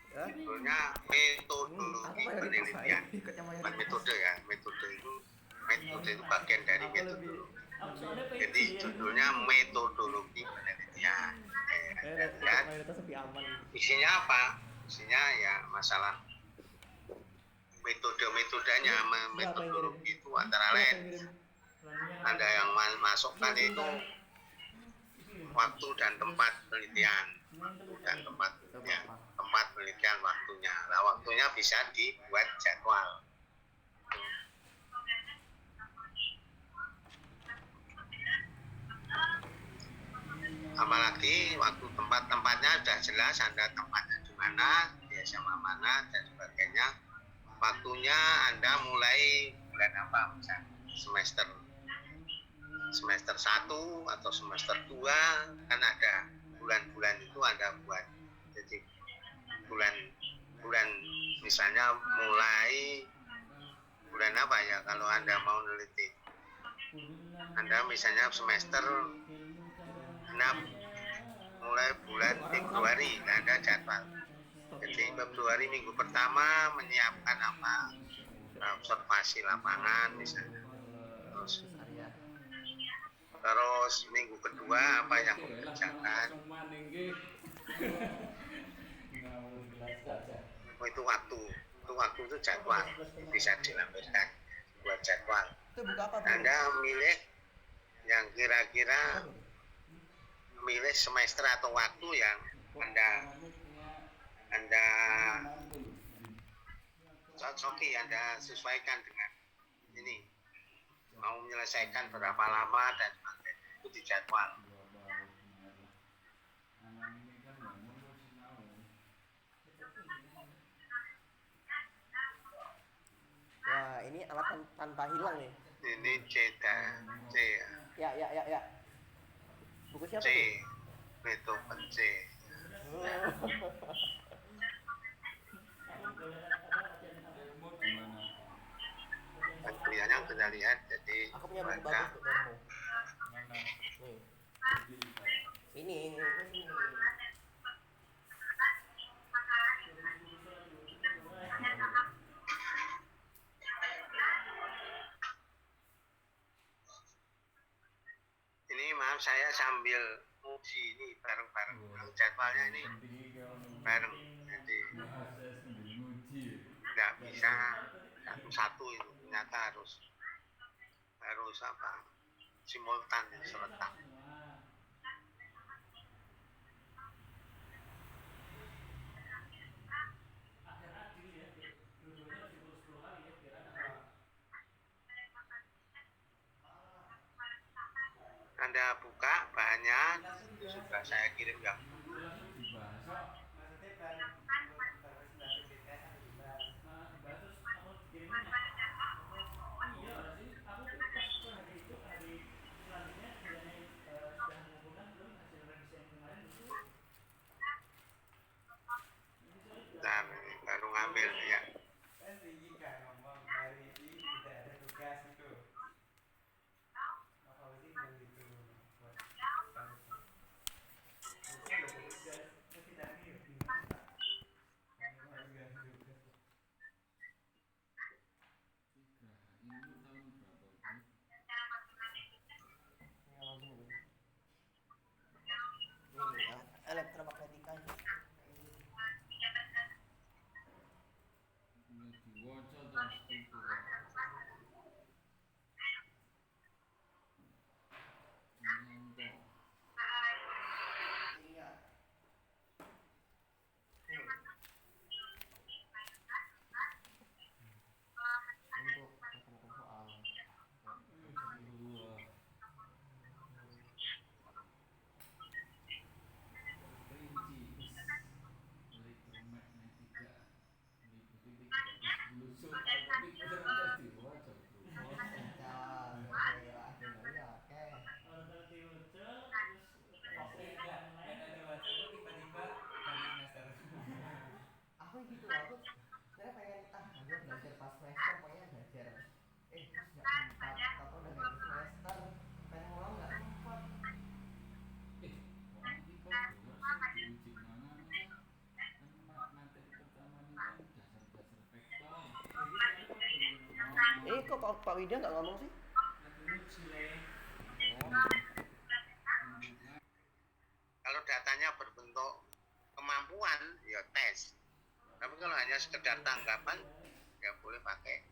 judulnya metodologi penelitian. Bukan metode ya, metode itu bagian dari metodologi. Jadi judulnya metodologi penelitian. Dan isinya apa? Isinya ya masalah metodenya. Metodologi itu antara lain ada yang masukkan itu waktu dan tempat penelitian, tempat penelitian waktunya. Nah, waktunya bisa dibuat jadwal. Apalagi waktu tempatnya sudah jelas, ada tempatnya di mana, dia sama mana dan sebagainya. Waktunya Anda mulai bulan apa, misalnya semester 1 atau semester 2, kan ada bulan-bulan itu ada buat. Jadi bulan misalnya mulai bulan apa ya, kalau Anda mau meneliti, Anda misalnya semester 6 mulai bulan Februari, ada jadwal. Jadi Februari minggu pertama menyiapkan apa, observasi lapangan misalnya, terus minggu kedua apa yang dikerjakan. Itu waktu itu jadwal, bisa dilampirkan buat jadwal. Anda milih yang kira-kira milih semester atau waktu yang Anda cocoki, Anda sesuaikan dengan ini, mau menyelesaikan berapa lama dan sebagainya, itu di jadwal. Wah, ini alat tanpa hilang nih. Ini C ya. Buku siapa C, tuh? Beethoven C. Dan kuliahnya kita lihat, jadi aku punya buku bagus tuh kamu. Nih. Ini. Ini maaf, saya sambil uji ini bareng-bareng, jadwalnya ini bareng, jadi nggak bisa satu-satu, itu ternyata harus apa, simultan, serentak. Anda buka bahannya, sudah saya kirim ya. Dan baru ngambil ya. Wida nggak ngomong sih? Kalau datanya berbentuk kemampuan, ya tes. Tapi kalau hanya sekedar tanggapan, ya boleh pakai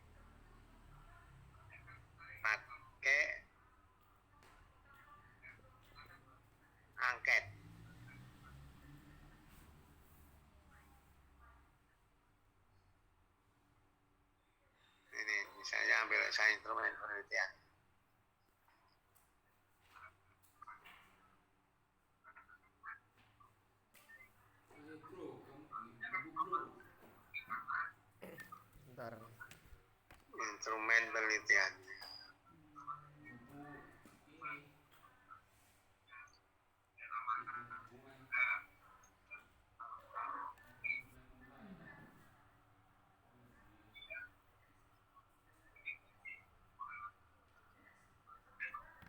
angket. Ini misalnya ambil saya instrumen penelitian. Bentar. Instrumen penelitian.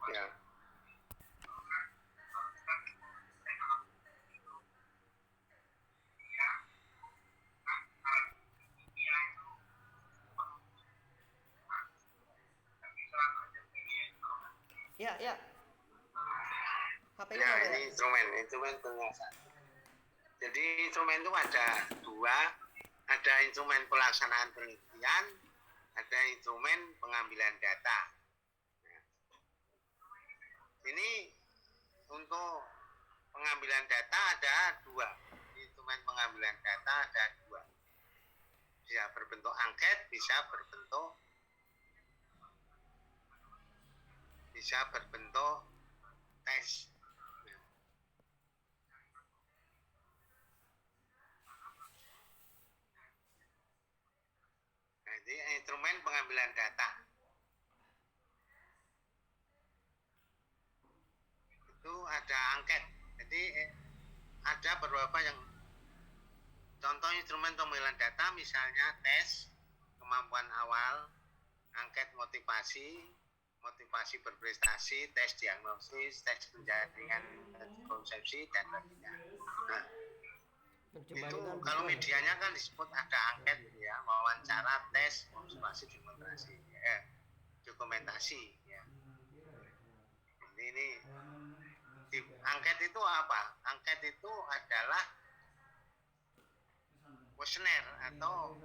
Ya. Ya. HP-nya Ya, apa ini ya? instrumen penguasaan. Jadi instrumen itu ada dua, ada instrumen pelaksanaan penelitian, ada instrumen pengambilan data. Ini untuk pengambilan data ada dua, instrumen pengambilan data ada dua. Bisa berbentuk angket, bisa berbentuk tes. Nah, ini instrumen pengambilan data. Itu ada angket. Jadi ada beberapa yang contoh instrumen pengambilan data, misalnya tes kemampuan awal, angket motivasi berprestasi, tes diagnosis, tes penjaringan konsepsi, dan lainnya. Nah, itu kalau medianya kan disebut ada angket gitu ya, wawancara, tes, observasi, dokumentasi ya. Ini angket itu apa? Angket itu adalah kuesioner atau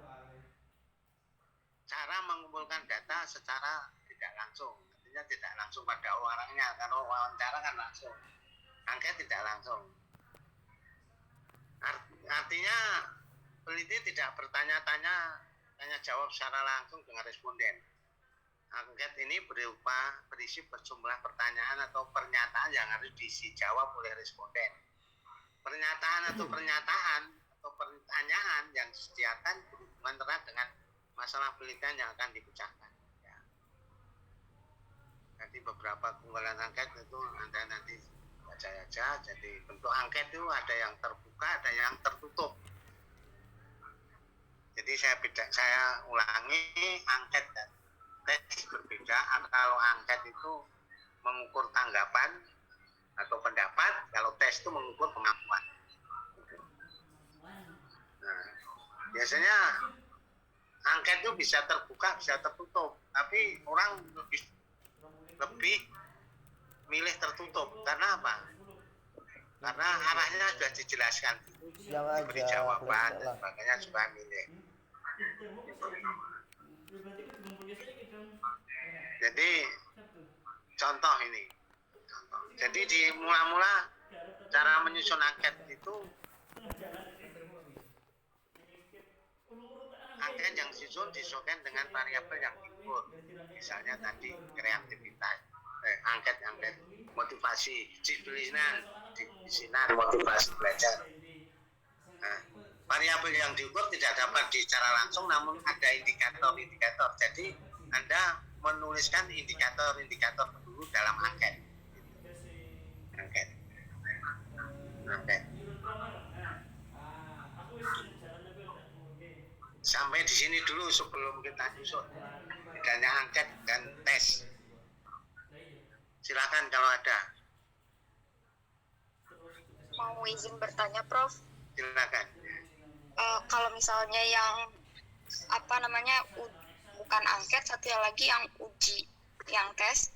cara mengumpulkan data secara tidak langsung. Artinya tidak langsung pada orangnya. Kalau wawancara kan langsung. Angket tidak langsung. Artinya peneliti tidak bertanya-tanya, tanya jawab secara langsung dengan responden. Angket ini berisi sejumlah pertanyaan atau pernyataan yang harus dijawab oleh responden. Pernyataan atau pertanyaan yang disediakan berhubungan erat dengan masalah penelitian yang akan dipecahkan. Ya. Jadi beberapa keunggulan angket itu Anda nanti baca aja. Jadi bentuk angket itu ada yang terbuka, ada yang tertutup. Jadi saya ulangi, angket dan tes berbeda. Kalau angket itu mengukur tanggapan atau pendapat, kalau tes itu mengukur kemampuan. Nah, biasanya angket itu bisa terbuka, bisa tertutup, tapi orang lebih milih tertutup. Karena apa? Karena arahnya sudah dijelaskan, diberi jawaban dan sebagainya, juga milih. Jadi contoh ini. Jadi di mula-mula cara menyusun angket itu, angket yang disusun disesuaikan dengan variabel yang diukur. Misalnya tadi kreativitas, angket motivasi, disiplinan, motivasi belajar. Nah, variabel yang diukur tidak dapat secara langsung, namun ada indikator-indikator. Jadi Anda menuliskan indikator-indikator dulu dalam angket. Sampai di sini dulu sebelum kita susun bedanya angket dan tes. Silakan kalau ada. Mau izin bertanya, Prof? Silakan. Kalau misalnya yang bukan menggunakan angket, satu lagi yang uji, yang tes.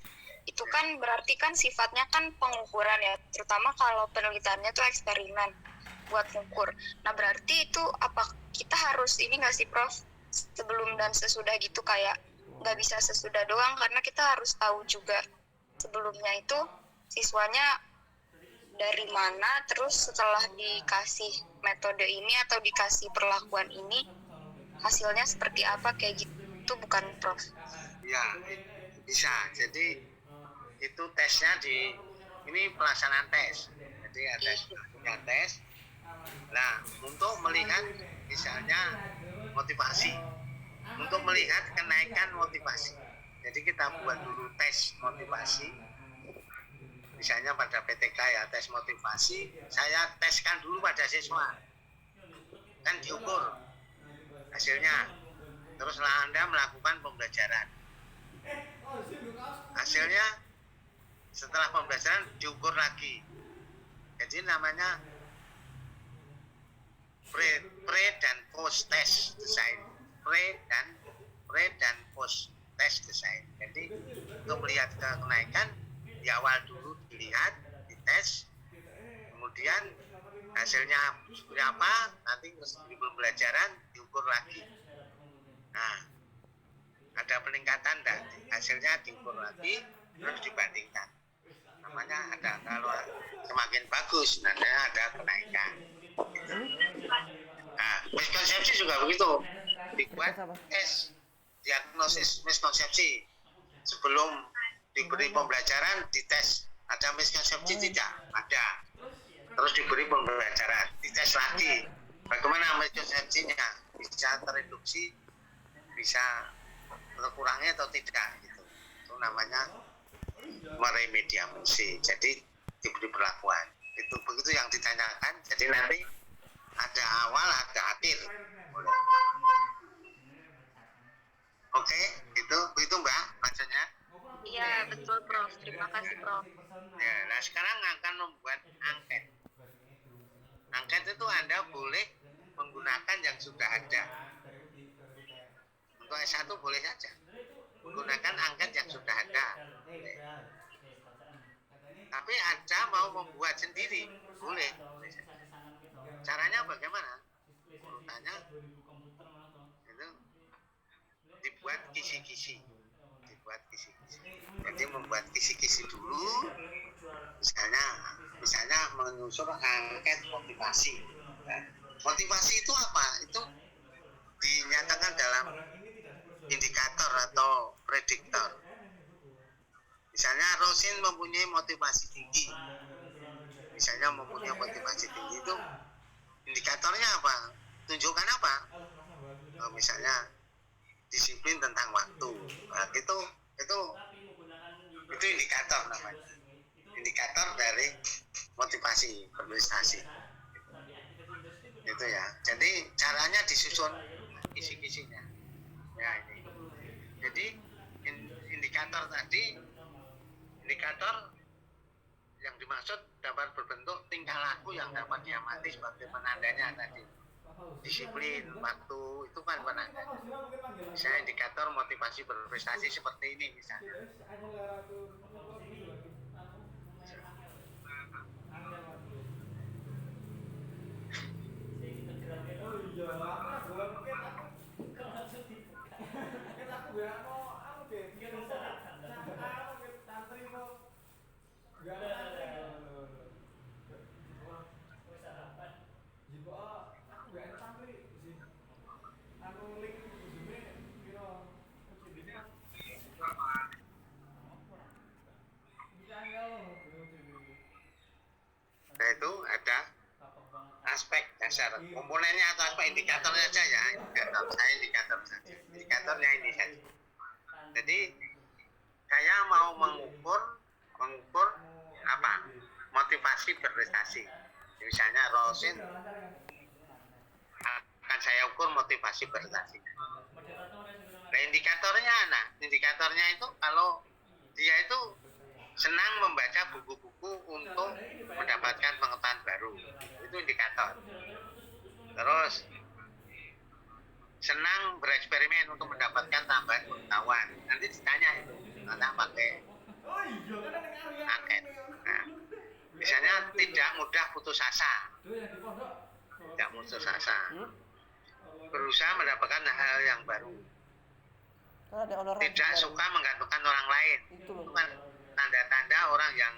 Itu kan berarti kan sifatnya kan pengukuran ya, terutama kalau penelitiannya tuh eksperimen buat ngukur. Nah berarti itu apa kita harus ini nggak sih Prof, sebelum dan sesudah gitu, kayak nggak bisa sesudah doang, karena kita harus tahu juga sebelumnya itu siswanya dari mana, terus setelah dikasih metode ini atau dikasih perlakuan ini hasilnya seperti apa, kayak gitu bukan Prof? Ya, bisa. Jadi itu tesnya ini pelaksanaan tes. Jadi ada tes. Nah, untuk melihat misalnya motivasi, untuk melihat kenaikan motivasi. Jadi kita buat dulu tes motivasi. Misalnya pada PTK ya, tes motivasi, saya teskan dulu pada siswa. Kan diukur hasilnya. Teruslah Anda melakukan pembelajaran. Hasilnya setelah pembelajaran diukur lagi. Jadi namanya pre dan post test design. Pre dan post test design. Jadi untuk melihat kenaikan di awal dulu dilihat, dites, kemudian hasilnya seperti apa, nanti di pembelajaran diukur lagi. Nah, ada peningkatan dan hasilnya diukur lagi, terus dibandingkan. Namanya ada, kalau semakin bagus, namanya ada kenaikan. Nah, miskonsepsi juga begitu. Dibuat tes diagnosis miskonsepsi. Sebelum diberi pembelajaran, dites. Ada miskonsepsi tidak? Ada. Terus diberi pembelajaran, dites lagi. Bagaimana miskonsepsinya? Bisa tereduksi, bisa terkurangi atau tidak? Gitu. Itu namanya meremediasi. Jadi diberi perlakuan. Itu begitu yang ditanyakan. Jadi nanti ada awal, ada akhir. Oke, itu Mbak maksudnya. Iya betul Prof, terima kasih Prof. Ya, nah sekarang akan membuat angket. Angket itu Anda boleh menggunakan yang sudah ada. Untuk S1 boleh saja menggunakan angket yang sudah ada. Tapi Anda mau membuat sendiri, boleh. Caranya bagaimana? Urutannya itu dibuat kisi-kisi. Jadi membuat kisi-kisi dulu. Misalnya menyusun angket motivasi. Motivasi itu apa? Itu dinyatakan dalam indikator atau prediktor. Misalnya Rosin mempunyai motivasi tinggi. Misalnya mempunyai motivasi tinggi itu indikatornya apa? Tunjukkan apa? Misalnya disiplin tentang waktu. Nah, itu indikator namanya. Indikator dari motivasi berprestasi. Itu ya. Jadi caranya disusun kisi-kisinya. Ya ini. Jadi indikator yang dimaksud dapat berbentuk tingkah laku yang dapat diamati sebagai penandanya tadi. Disiplin, waktu, itu kan penanda. Misalnya indikator motivasi berprestasi seperti ini misalnya. Nah itu ada aspek dasar komponennya atau aspek indikatornya saja ya. Indikator saja. Indikatornya ini saja. Jadi saya mau mengukur apa? Motivasi berprestasi. Misalnya Rosin akan saya ukur motivasi berprestasi. Nah indikatornya itu kalau dia itu senang membaca buku-buku untuk mendapatkan pengetahuan baru, itu indikator. Terus senang bereksperimen untuk mendapatkan tambahan pengetahuan. Nanti ditanya itu, mana pakai angket. Nah, misalnya tidak mudah putus asa. Tidak putus asa. Berusaha mendapatkan hal yang baru. Kan ada orang Tidak suka menggantungkan orang lain. Itu loh. Itu kan tanda-tanda orang yang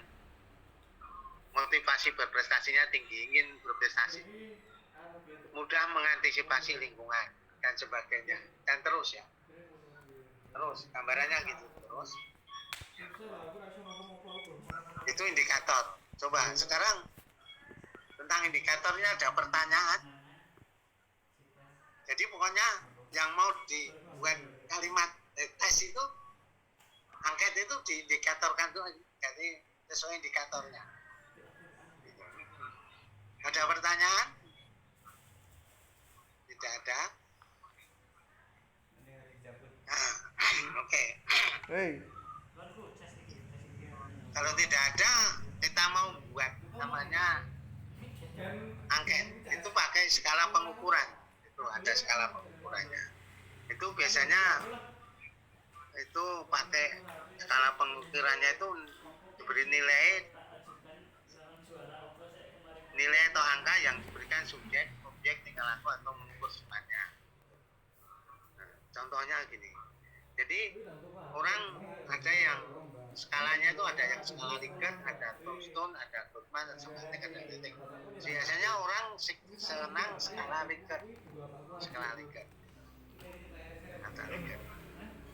motivasi berprestasinya tinggi, ingin berprestasi. Mudah mengantisipasi lingkungan dan sebagainya. Dan terus ya. Terus gambarannya gitu. Terus itu indikator. Coba sekarang tentang indikatornya ada pertanyaan. Jadi pokoknya yang mau dibuat kalimat tes itu, angket itu diindikatorkan tuh, jadi sesuai indikatornya. Ada pertanyaan? Tidak ada. Nah, oke. Kalau tidak ada, kita mau buat namanya angket. Itu pakai skala pengukuran. Itu ada skala pengukurannya. Itu biasanya itu pakai skala pengukurannya itu diberi nilai atau angka yang diberikan subjek, objek, tingkah laku atau mengukur sifatnya. Nah, contohnya gini. Jadi orang ada yang skalanya itu ada yang skala Likert, ada Thorstone, ada Goldman, ada Socrates, ada Detek. Biasanya orang senang skala Likert. Skala Likert.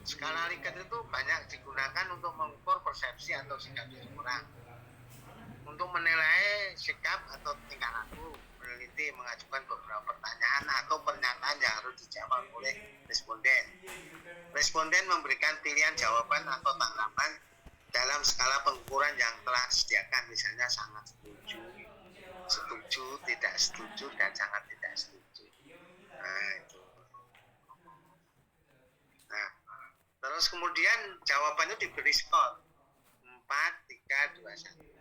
Skala Likert itu banyak digunakan untuk mengukur persepsi atau sikap seseorang. Untuk menilai sikap atau tingkah laku, peneliti mengajukan beberapa pertanyaan atau pernyataan yang harus dijawab oleh responden. Responden memberikan pilihan jawaban atau tanggapan dalam skala pengukuran yang telah disediakan, misalnya sangat setuju, setuju, tidak setuju, dan sangat tidak setuju. Nah, itu. Nah, terus kemudian jawabannya diberi skor 4, 3, 2, 1.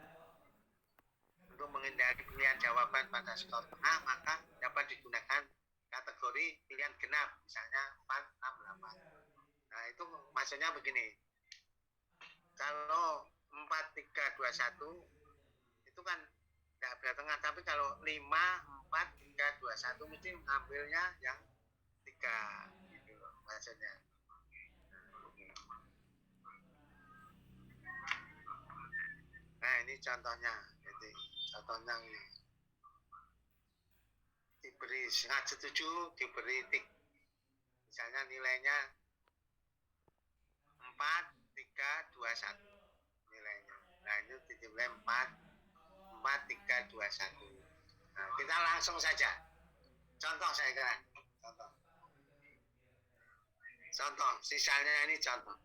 Untuk menghindari pilihan jawaban pada skor tengah, maka dapat digunakan kategori pilihan genap, misalnya 4, 6, 8. Nah, itu maksudnya begini. Kalau 4, 3, 2, 1 itu kan tidak belah tengah, tapi kalau 5, 4, 3, 2, 1 mesti mengambilnya yang 3 gitu maksudnya. Nah, ini contohnya. Jadi contohnya ini diberi sangat setuju, diberi tik, misalnya nilainya 4, 3, 2, 1 nilainya. Nah, ini dinilai 4, 3, 2, 1. Nah, kita langsung saja contoh, saya kira contoh sisanya ini contoh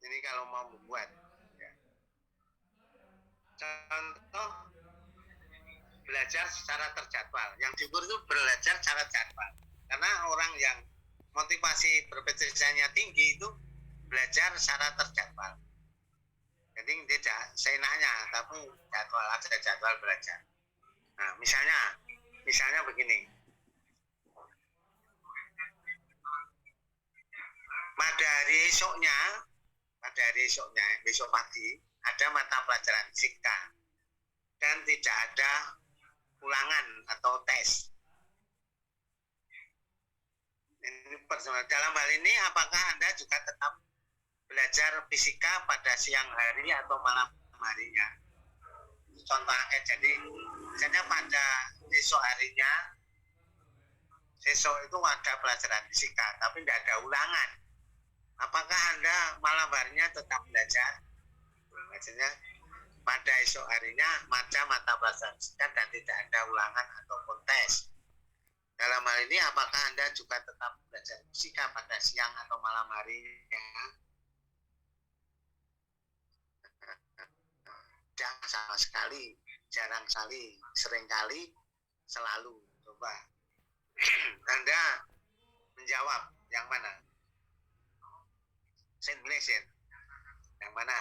ini kalau mau membuat ya. Contoh belajar secara terjadwal. Yang diukur itu belajar secara jadwal. Karena orang yang motivasi berprestasinya tinggi itu belajar secara terjadwal. Jadi tidak seenaknya, tapi jadwal, ada jadwal belajar. Nah, misalnya begini. Pada hari esoknya, besok pagi, ada mata pelajaran fisika. Dan tidak ada ulangan atau tes. Ini personal. Dalam hal ini, apakah Anda juga tetap belajar fisika pada siang hari atau malam harinya? Contoh angket. Jadi, misalnya pada esok harinya, besok itu ada pelajaran fisika, tapi tidak ada ulangan. Apakah Anda malam harinya tetap belajar? Maksudnya, pada esok harinya ada mata pelajaran fisika dan tidak ada ulangan ataupun tes. Dalam hal ini, apakah Anda juga tetap belajar fisika pada siang atau malam harinya? Tidak sama sekali, jarang sekali, sering kali, selalu. Coba Anda menjawab yang mana? Saya Malaysian. Yang mana?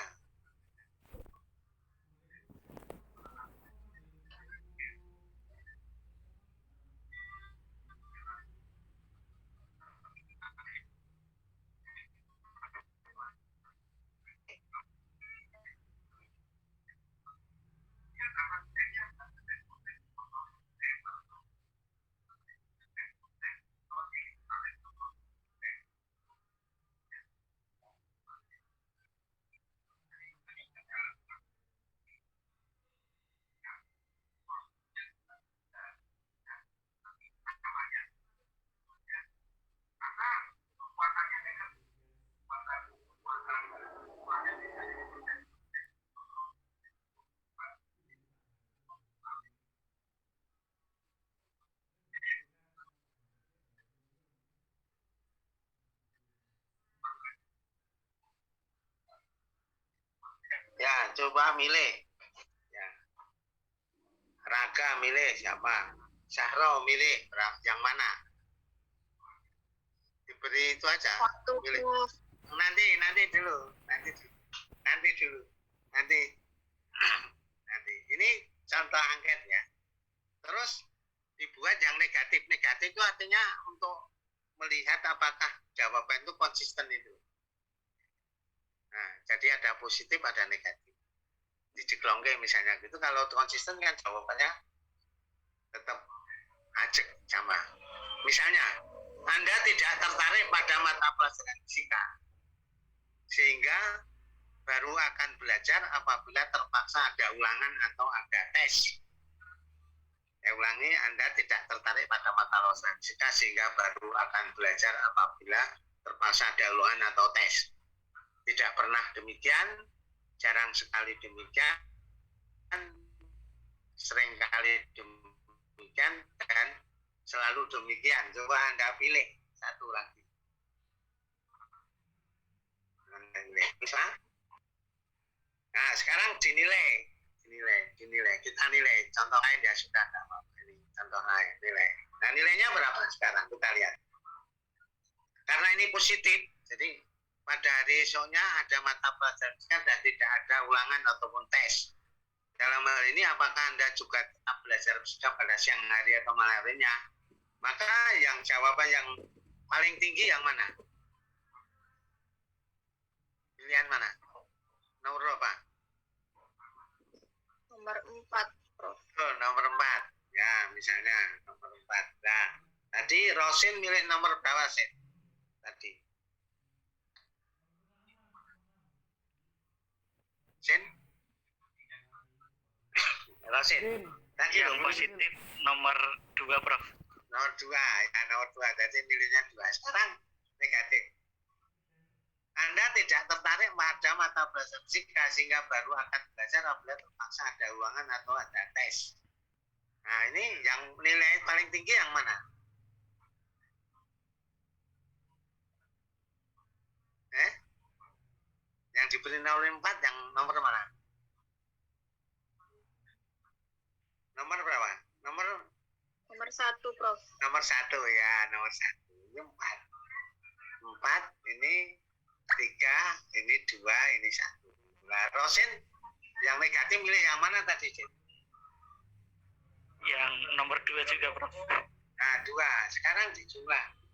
coba milih. Ya. Raga milih siapa? Syahro milih yang mana? Diberi itu aja. Waktu Milih. Nanti dulu. Nanti. Ini contoh angket ya. Terus dibuat yang negatif. Negatif itu artinya untuk melihat apakah jawaban itu konsisten itu. Nah, jadi ada positif, ada negatif. Dijeglongke misalnya gitu. Kalau konsisten kan jawabannya tetap ajak sama. Misalnya, Anda tidak tertarik pada mata pelajaran fisika, sehingga baru akan belajar apabila terpaksa ada ulangan atau ada tes. Saya ulangi, Anda tidak tertarik pada mata pelajaran fisika sehingga baru akan belajar apabila terpaksa ada ulangan atau tes. Tidak pernah demikian, jarang sekali demikian, sering kali demikian, dan selalu demikian. Coba Anda pilih satu lagi. Bisa? Nah, sekarang dinilai. Kita nilai. Contoh lain ya sudah enggak apa-apa. Ini contoh lain, nilai. Nah, nilainya berapa sekarang? Kita lihat. Karena ini positif, jadi pada hari esoknya ada mata pelajaran fisika dan tidak ada ulangan ataupun tes. Dalam hal ini apakah Anda juga tetap belajar fisika pada siang hari atau malam harinya? Maka yang jawaban yang paling tinggi yang mana? Pilihan mana? Nomor berapa? nomor 4, Prof. Oh, nomor 4. Ya, misalnya nomor 4. Nah, tadi Rosin milih nomor berapa, Sin? Tadi. Sin? Rosin. Tadi Yang positif nomor 2, Prof. Nomor 2. Ya, nomor 2. Tadi milihnya 2. Sekarang negatif. Anda tidak tertarik pada mata pelajaran fisika sehingga baru akan belajar apabila terpaksa ada ulangan atau ada tes. Nah, ini yang nilai paling tinggi yang mana? Yang diberi nomor 4 yang nomor mana? Nomor berapa? Nomor 1, Prof. Nomor 1 ya, nomor 1. Ini 4. 4 ini 3, ini 2, ini 1. Nah, Rosin yang negatif milih yang mana tadi, Jin? Yang nomor 2 juga, Prof. Nah, 2. Sekarang dijumlah.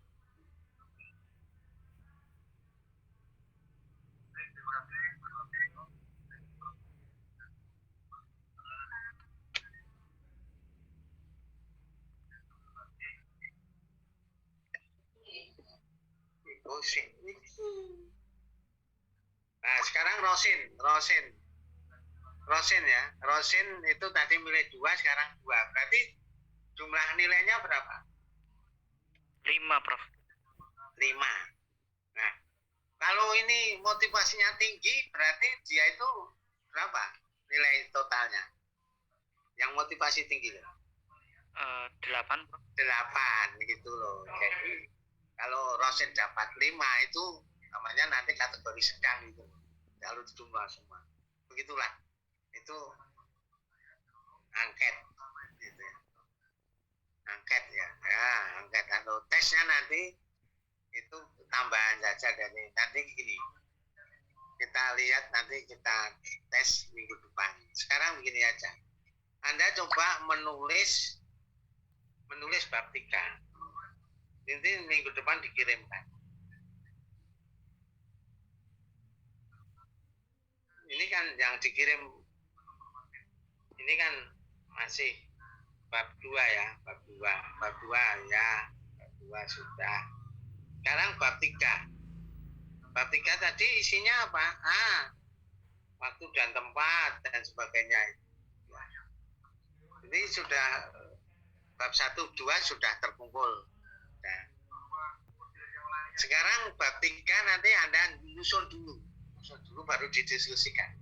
Nah, sekarang Rosin ya. Rosin itu tadi milih 2, sekarang 2. Berarti jumlah nilainya berapa? 5, Prof. 5. Nah, kalau ini motivasinya tinggi, berarti dia itu berapa nilai totalnya? Yang motivasi tinggi loh. 8, Prof. 8 gitu loh. Jadi kalau Rosin dapat 5 itu namanya nanti kategori sedang itu. Kalau jumlah semua. Begitulah. Itu angket gitu ya. Angket ya. Ya, angket atau tesnya nanti itu tambahan saja dari nanti gini. Kita lihat nanti kita tes minggu depan. Sekarang begini aja. Anda coba menulis bab 3. Nanti minggu depan dikirimkan. Ini kan yang dikirim ini kan masih bab 2 ya, bab 2 ya, bab 2 sudah. Sekarang bab 3. Bab 3 tadi isinya apa? Waktu dan tempat dan sebagainya. Ini sudah bab 1, 2 sudah terkumpul. Nah, sekarang bab 3 nanti Anda nyusun dulu baru didiskusikan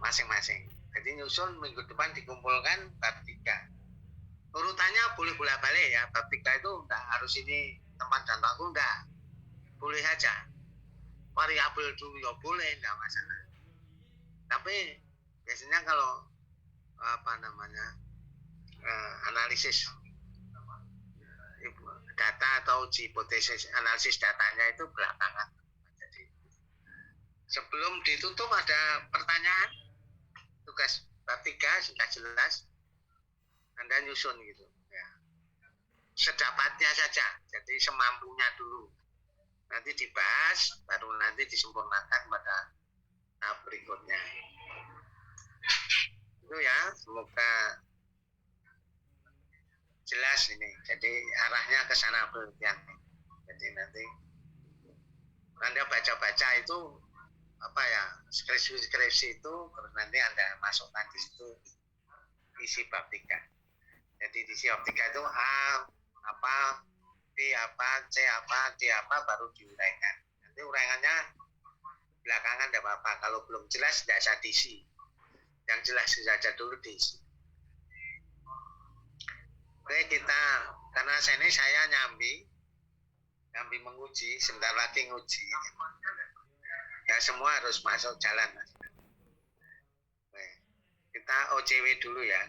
masing-masing. Jadi nyusun minggu depan dikumpulkan bab 3. Urutannya boleh bolak-balik ya. Bab 3 itu enggak harus ini tempat dan waktu, enggak. Boleh aja. Variabel dulu ya boleh, enggak masalah. Tapi biasanya kalau apa namanya analisis data atau uji hipotesis analisis datanya itu belakangan. Jadi sebelum ditutup ada pertanyaan, tugas bab 3 sudah jelas, Anda nyusun gitu ya. Sedapatnya saja, jadi semampunya dulu. Nanti dibahas, baru nanti disempurnakan pada tahap berikutnya. Itu ya, semoga jelas ini. Jadi arahnya ke sana penelitian. Jadi nanti Anda baca-baca itu apa ya, skripsi itu terus nanti Anda masukkan di situ isi bab 3. Jadi di isi bab 3 itu A apa, B apa, C apa, D apa baru diuraikan. Nanti uraiannya belakangan tidak apa-apa. Kalau belum jelas tidak usah diisi. Yang jelas saja dulu diisi. Oke, kita karena saya nyambi menguji, sebentar lagi nguji. Ya semua harus masuk jalan, Mas. Oke, kita OCW dulu ya.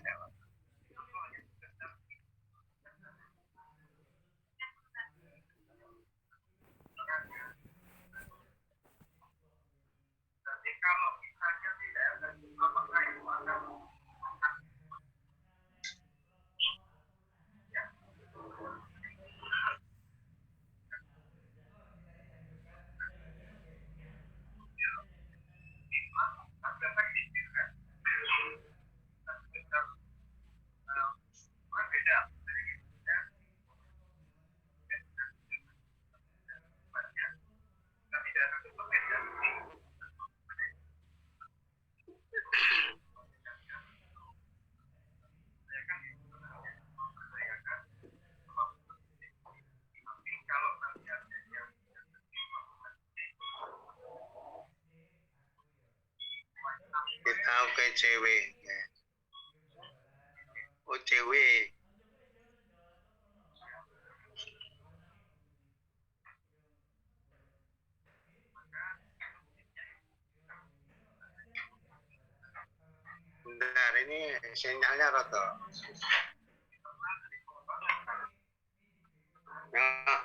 Kita OCW ya. OCW bentar, ini sinyalnya rada. Nah,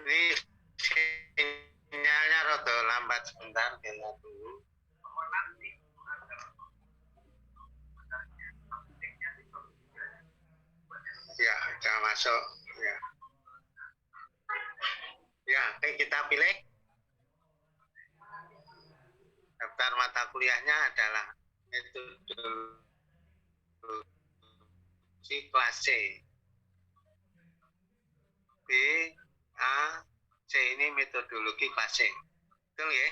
ini sinyalnya rada lambat sebentar, kita tunggu. Ya, sudah masuk. Ya, ya, oke, kita pilih. Daftar mata kuliahnya adalah metodologi kelas C. B, A, C ini metodologi kelas C. Betul ya?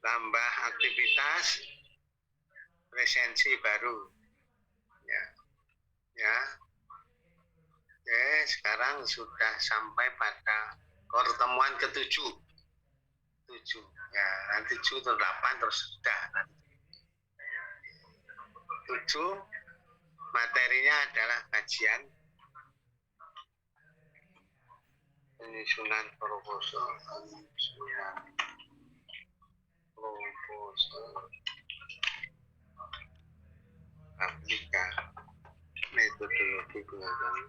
Tambah aktivitas presensi baru. Ya. Ya. Oke, sekarang sudah sampai pada pertemuan ke-7. 7. Ya, nanti 7 atau 8 terus sudah. 7 materinya adalah kajian penyusunan proposal, aplikasi metodologi pengajaran.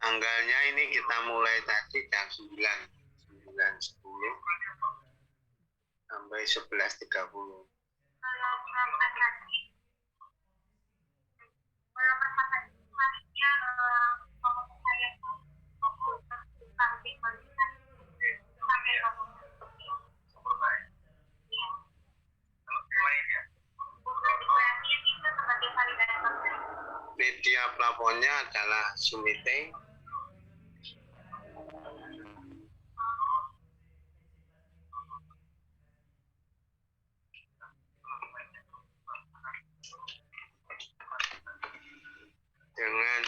Tanggalnya ini kita mulai tadi jam 9:10 sampai 11:30. Media plafonnya adalah Zoom meeting. Dengan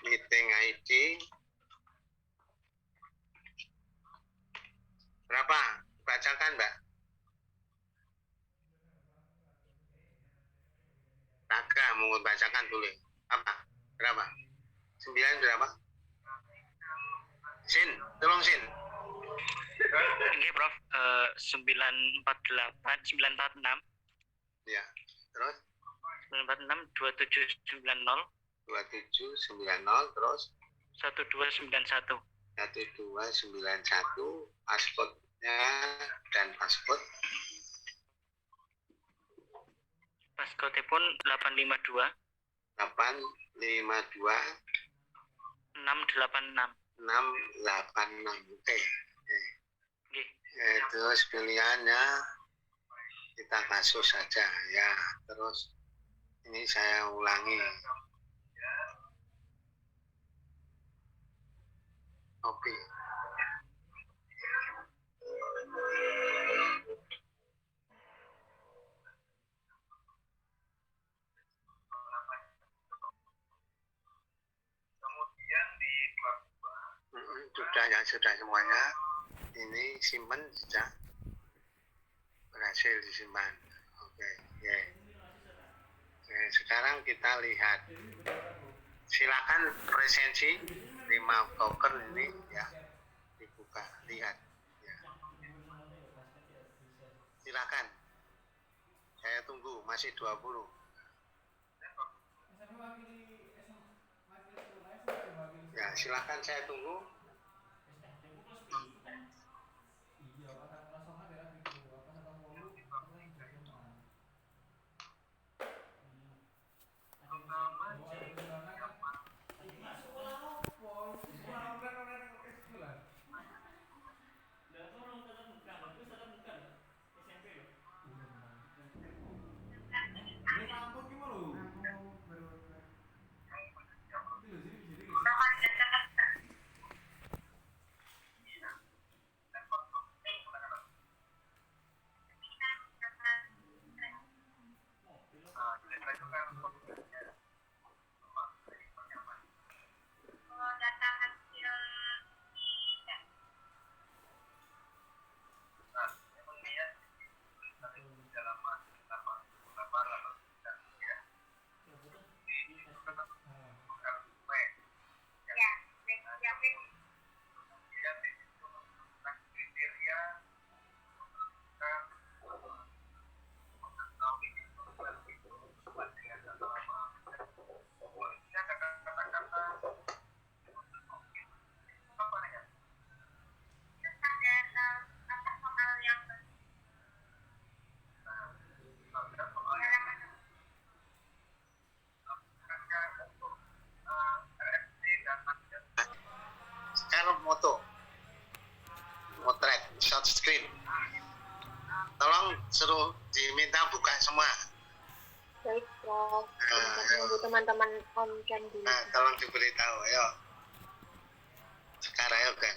meeting ID mau bacakan dulu. Apa? Berapa? 9 berapa? Sin, tolong Sin. Ini Prof, 948, 946, Ya, terus 946, 2790, 2790 terus 1291. 1291 pasportnya dan pasport Paskotnya pun 852, 852 686. 686. Oke. Nggih. Terus pilihannya kita kasus saja ya. Terus ini saya ulangi. Oke. Sudah semuanya. Ini simpan sudah berhasil disimpan. Oke. Sekarang kita lihat. Silakan presensi 5 token ini ya dibuka, lihat. Ya. Silakan. Saya tunggu, masih 20. Ya, silakan saya tunggu. Sekarang motret short screen. Tolong suruh diminta buka semua. Baik, Prof. Menunggu teman-teman on cam dulu. Tolong diberitahu, ayo. Sekarang ayo kan.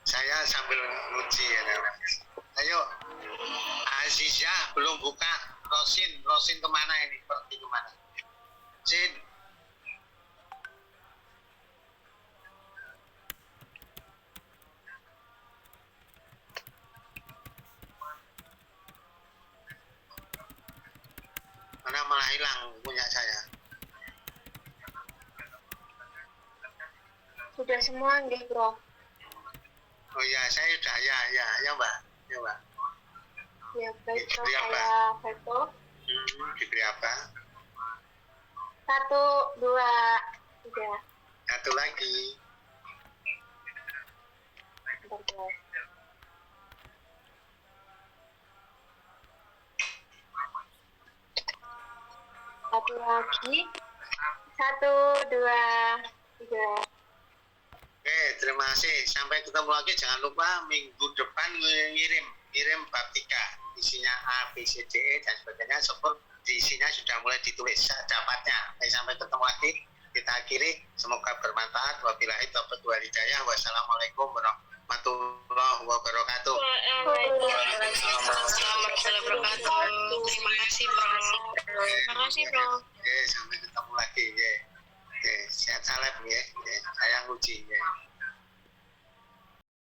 Saya sambil uji ya. Ayo, Aziza belum buka. Rosin kemana ini? Pergi kemana? Sin. Mana malah hilang punya saya. Sudah semua nggih, Prof? Oh iya, saya sudah ya Mbak. Ya Mbak. Ya, baik, Prof. Diberi apa? Saya foto. Diberi apa? 1, 2, 3. Satu lagi. Bentar, Prof. Satu lagi. 1, 2, 3. Oke, terima kasih. Sampai ketemu lagi. Jangan lupa minggu depan ngirim bab 3. Isinya A, B, C, D, E, dan sebagainya. Syukur di isinya sudah mulai ditulis dapatnya. Sampai ketemu lagi. Kita akhiri. Semoga bermanfaat. Wabillahi taufiq wal hidayah. Wassalamualaikum warahmatullahi wabarakatuh. Waalaikumsalam warahmatullahi wabarakatuh. Terima kasih, Prof. Terima kasih, Prof. Oke, sampai ketemu lagi. Oke, sehat salam ya. Saya uji ya.